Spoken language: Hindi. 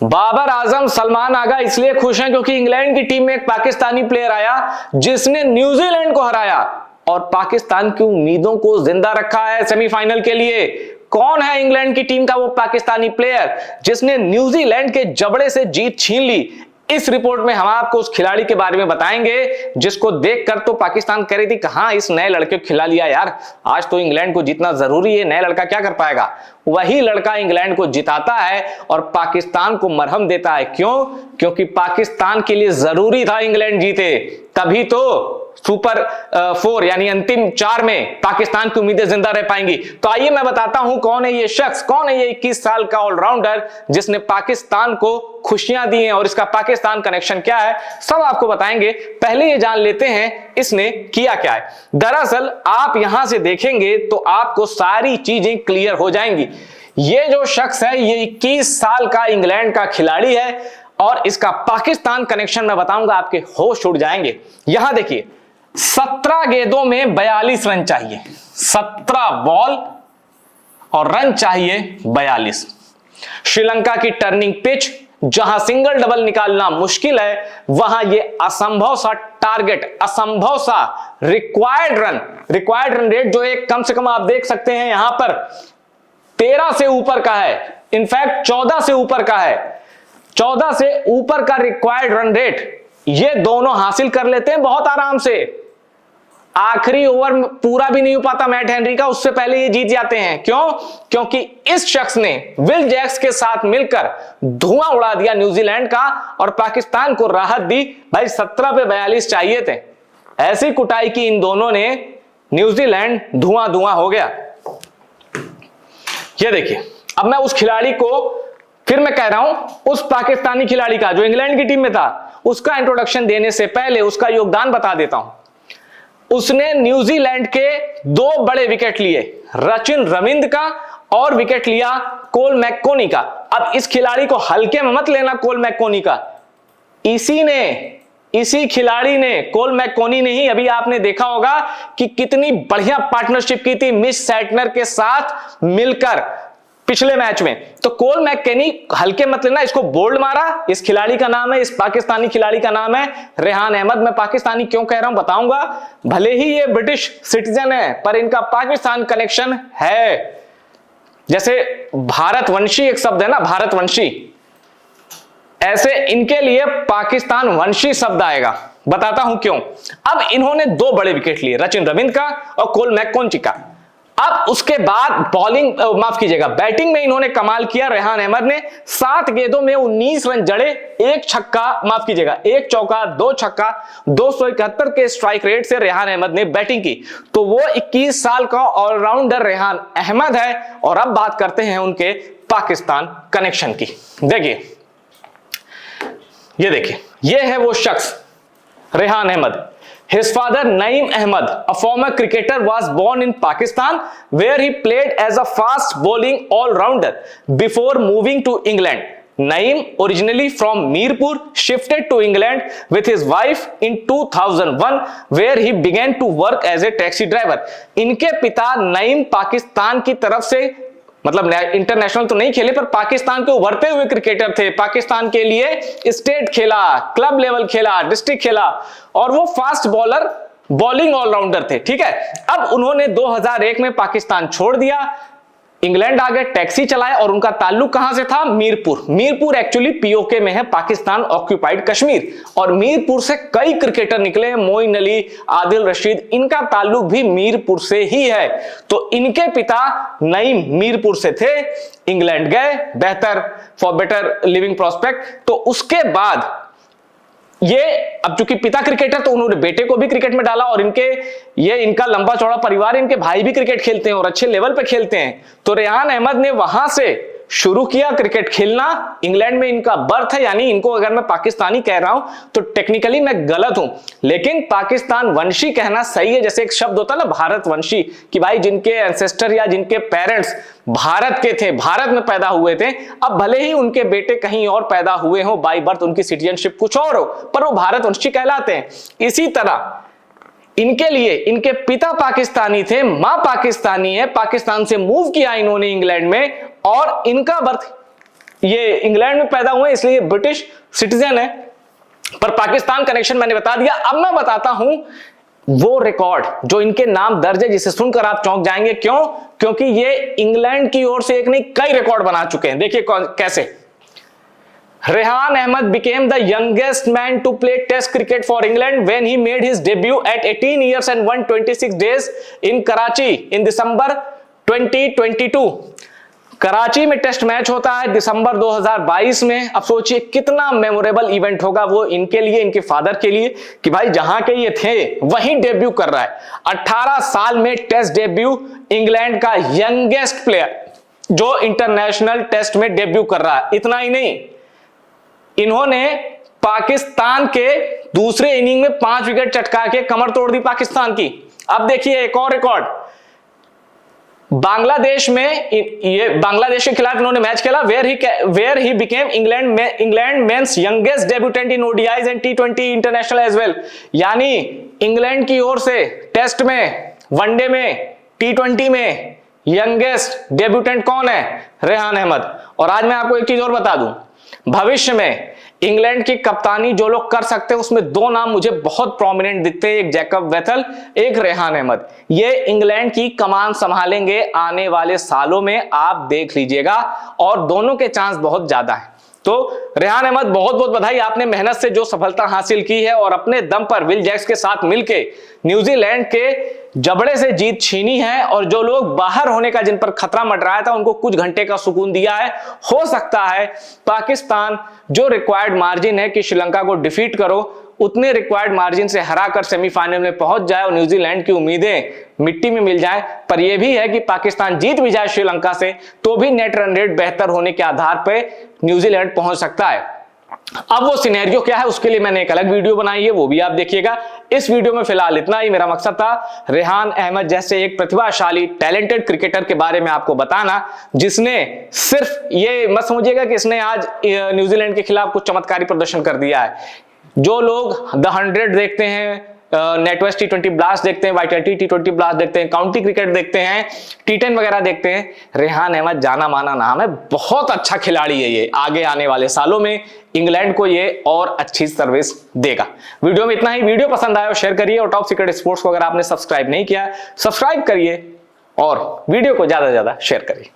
बाबर आजम सलमान आगा इसलिए खुश हैं क्योंकि इंग्लैंड की टीम में एक पाकिस्तानी प्लेयर आया जिसने न्यूजीलैंड को हराया और पाकिस्तान की उम्मीदों को जिंदा रखा है सेमीफाइनल के लिए। कौन है इंग्लैंड की टीम का वो पाकिस्तानी प्लेयर जिसने न्यूजीलैंड के जबड़े से जीत छीन ली? इस रिपोर्ट में हम आपको उस खिलाड़ी के बारे में बताएंगे जिसको देखकर तो पाकिस्तान कह रही थी कहां इस नए लड़के को खिला लिया यार, आज तो इंग्लैंड को जीतना जरूरी है, नया लड़का क्या कर पाएगा। वही लड़का इंग्लैंड को जिताता है और पाकिस्तान को मरहम देता है। क्यों? क्योंकि पाकिस्तान के लिए जरूरी था इंग्लैंड जीते, तभी तो सुपर 4 यानी अंतिम 4 में पाकिस्तान की उम्मीदें जिंदा रह पाएंगी। तो आइए मैं बताता हूं कौन है ये शख्स, कौन है ये 21 साल का ऑलराउंडर जिसने पाकिस्तान को खुशियां दी हैं और इसका पाकिस्तान कनेक्शन क्या है, सब आपको बताएंगे। पहले ये जान लेते हैं इसने किया क्या है। दरअसल आप यहां से देखेंगे तो आपको सारी चीजें क्लियर हो जाएंगी। ये जो शख्स है ये 21 साल का इंग्लैंड का खिलाड़ी है और इसका पाकिस्तान कनेक्शन मैं बताऊंगा, आपके होश उड़ जाएंगे। यहां देखिए 17 गेंदों में 42 रन चाहिए, 17 बॉल और रन चाहिए 42। श्रीलंका की टर्निंग पिच जहां सिंगल डबल निकालना मुश्किल है, वहां यह असंभव सा टारगेट, असंभव सा रिक्वायर्ड रन रेट जो एक कम से कम आप देख सकते हैं यहां पर 13 से ऊपर का है, इनफैक्ट 14 से ऊपर का है। 14 से ऊपर का रिक्वायर्ड रन रेट ये दोनों हासिल कर लेते हैं बहुत आराम से। आखिरी ओवर पूरा भी नहीं हो पाता मैट हेनरी का, उससे पहले ये जीत जाते हैं। क्यों? क्योंकि इस शख्स ने विल जैक्स के साथ मिलकर धुआं उड़ा दिया न्यूजीलैंड का और पाकिस्तान को राहत दी। भाई 17 पे 42 चाहिए थे, ऐसी कुटाई की इन दोनों ने, न्यूजीलैंड धुआं धुआं हो गया। ये देखिए, अब मैं उस खिलाड़ी को फिर मैं कह रहा हूं, उस पाकिस्तानी खिलाड़ी का जो इंग्लैंड की टीम में था उसका इंट्रोडक्शन देने से पहले उसका योगदान बता देता हूं। उसने न्यूजीलैंड के 2 बड़े विकेट लिए, रचिन रविंद्र का और विकेट लिया कोल मैककोनी का। अब इस खिलाड़ी को हल्के में मत लेना, कोल मैककोनी का, इसी खिलाड़ी ने, कोल मैककोनी ने ही, अभी आपने देखा होगा कि कितनी बढ़िया पार्टनरशिप की थी मिश सैटनर के साथ मिलकर पिछले मैच में। तो कोल मैककेनी हल्के मत लेना, इसको बोल्ड मारा। इस खिलाड़ी का नाम है, इस पाकिस्तानी खिलाड़ी का नाम है रेहान अहमद। मैं पाकिस्तानी क्यों कह रहा हूं बताऊंगा। भले ही ये ब्रिटिश सिटीजन है पर इनका पाकिस्तान कनेक्शन है। जैसे भारतवंशी एक शब्द है ना, भारतवंशी, ऐसे इनके लिए पाकिस्तान वंशी शब्द आएगा। बताता हूं क्यों। अब इन्होंने 2 बड़े विकेट लिए, रचिन रविंद्र का और कोल मैककोनी का। अब उसके बाद बॉलिंग, माफ कीजिएगा, बैटिंग में इन्होंने कमाल किया। रेहान अहमद ने 7 गेंदों में 19 रन जड़े, 1 छक्का, माफ कीजिएगा 1 चौका 2 छक्का, 271 के स्ट्राइक रेट से रेहान अहमद ने बैटिंग की। तो वो 21 साल का ऑलराउंडर रेहान अहमद है। और अब बात करते हैं उनके पाकिस्तान कनेक्शन की। देखिए, ये देखिए, ये है वो शख्स Rehan Ahmad. His father Naeem Ahmed, a former cricketer, was born in Pakistan where he played as a fast bowling all-rounder before moving to England. Naeem, originally from Mirpur, shifted to England with his wife in 2001 where he began to work as a taxi driver. इनके पिता नईम पाकिस्तान की तरफ से, मतलब इंटरनेशनल तो नहीं खेले पर पाकिस्तान के उभरते हुए क्रिकेटर थे। पाकिस्तान के लिए स्टेट खेला, क्लब लेवल खेला, डिस्ट्रिक्ट खेला और वो फास्ट बॉलर, बॉलिंग ऑलराउंडर थे। ठीक है, अब उन्होंने 2001 में पाकिस्तान छोड़ दिया, इंग्लैंड आ गए, टैक्सी चलाए और उनका ताल्लुक कहां से था? मीरपुर। मीरपुर एक्चुअली पीओके में है, पाकिस्तान ऑक्यूपाइड कश्मीर। और मीरपुर से कई क्रिकेटर निकले, मोइन अली, आदिल रशीद, इनका ताल्लुक भी मीरपुर से ही है। तो इनके पिता नईम मीरपुर से थे, इंग्लैंड गए बेहतर, फॉर बेटर लिविंग प्रोस्पेक्ट। तो उसके बाद ये, अब चूंकि पिता क्रिकेटर तो उन्होंने बेटे को भी क्रिकेट में डाला और इनका लंबा चौड़ा परिवार, इनके भाई भी क्रिकेट खेलते हैं और अच्छे लेवल पे खेलते हैं। तो रेहान अहमद ने वहां से शुरू किया क्रिकेट खेलना। इंग्लैंड में इनका बर्थ है, यानी इनको अगर मैं पाकिस्तानी कह रहा हूं तो टेक्निकली मैं गलत हूं, लेकिन पाकिस्तान वंशी कहना सही है। जैसे एक शब्द होता है ना भारत वंशी, कि भाई जिनके एंसेस्टर या जिनके पेरेंट्स भारत के थे, भारत में पैदा हुए थे, अब भले ही उनके बेटे कहीं और पैदा हुए हो, बाय बर्थ उनकी सिटीजनशिप कुछ और हो, पर वो भारत वंशी कहलाते हैं। इसी तरह इनके लिए इनके पिता पाकिस्तानी थे, मां पाकिस्तानी है, पाकिस्तान से मूव किया इन्होंने इंग्लैंड में और इनका बर्थ ये इंग्लैंड में पैदा हुए इसलिए ब्रिटिश सिटीजन है, पर पाकिस्तान कनेक्शन मैंने बता दिया। अब मैं बताता हूं वो रिकॉर्ड जो इनके नाम दर्ज है, जिसे सुनकर आप चौंक जाएंगे। क्यों? क्योंकि ये इंग्लैंड की ओर से एक नहीं कई रिकॉर्ड बना चुके हैं। देखिए कैसे। Rehan Ahmad became the youngest man to play test cricket for England when he made his debut at 18 years and 126 days in Karachi in December 2022। Karachi में टेस्ट मैच होता है दिसंबर 2022 में। अब सोचिए कितना मेमोरेबल इवेंट होगा वो इनके लिए, इनके फादर के लिए, कि भाई जहां के ये थे वहीं डेब्यू कर रहा है। 18 साल में टेस्ट डेब्यू, इंग्लैंड का यंगेस्ट प्लेयर जो इंटरनेशनल टेस्ट में डेब्यू कर रहा है। इतना ही नहीं, इन्होंने पाकिस्तान के दूसरे इनिंग में 5 विकेट चटका के कमर तोड़ दी पाकिस्तान की। अब देखिए एक और रिकॉर्ड, बांग्लादेश में, ये बांग्लादेश के खिलाफ इन्होंने मैच खेला, where he became England men's youngest debutante in ODIs and टी20 इंटरनेशनल एज वेल। यानी इंग्लैंड की ओर से टेस्ट में, वनडे में, टी20 में यंगेस्ट डेब्यूटेंट कौन है? रेहान अहमद। और आज मैं आपको एक चीज और बता दूं, भविष्य में इंग्लैंड की कप्तानी जो लोग कर सकते हैं उसमें 2 नाम मुझे बहुत प्रोमिनेंट दिखते हैं, एक जैकब वेथल, एक रेहान अहमद। ये इंग्लैंड की कमान संभालेंगे आने वाले सालों में, आप देख लीजिएगा, और दोनों के चांस बहुत ज्यादा है। तो रेहान अहमद बहुत बहुत बधाई, आपने मेहनत से जो सफलता हासिल की है और अपने दम पर विल जैक्स के साथ मिलके न्यूजीलैंड के जबड़े से जीत छीनी है। और जो लोग बाहर होने का, जिन पर खतरा मंडराया था, उनको कुछ घंटे का सुकून दिया है। हो सकता है पाकिस्तान जो रिक्वायर्ड मार्जिन है कि श्रीलंका को डिफीट करो, उतने रिक्वायर्ड मार्जिन से हराकर सेमीफाइनल में पहुंच जाए और न्यूजीलैंड की उम्मीदें मिट्टी में मिल जाए। पर यह भी है कि पाकिस्तान जीत भी जाए श्रीलंका से तो भी नेट रन रेट बेहतर होने के आधार पर न्यूजीलैंड पहुंच सकता है। अब वो सिनेरियो क्या है उसके लिए मैंने एक अलग वीडियो बनाई है, वो भी आप देखिएगा। इस वीडियो में फिलहाल इतना ही। मेरा मकसद था रेहान अहमद जैसे एक प्रतिभाशाली टैलेंटेड क्रिकेटर के बारे में आपको बताना, जिसने सिर्फ ये मत समझिएगा कि इसने आज न्यूजीलैंड के खिलाफ कुछ चमत्कारी प्रदर्शन कर दिया है। जो लोग द 100 देखते हैं, नेटवेस्ट टी20 ब्लास्ट देखते हैं, वाइटल्टी टी20 ब्लास्ट देखते हैं, काउंटी क्रिकेट देखते हैं, टी10 वगैरं देखते हैं, रेहान अहमद जाना माना नाम है, बहुत अच्छा खिलाड़ी है ये। आगे आने वाले सालों में इंग्लैंड को ये और अच्छी सर्विस देगा। वीडियो में इतना ही। वीडियो पसंद आया और शेयर करिए, और टॉप सीक्रेट स्पोर्ट्स को अगर आपने सब्सक्राइब नहीं किया, सब्सक्राइब करिए और वीडियो को ज्यादा से ज्यादा शेयर करिए।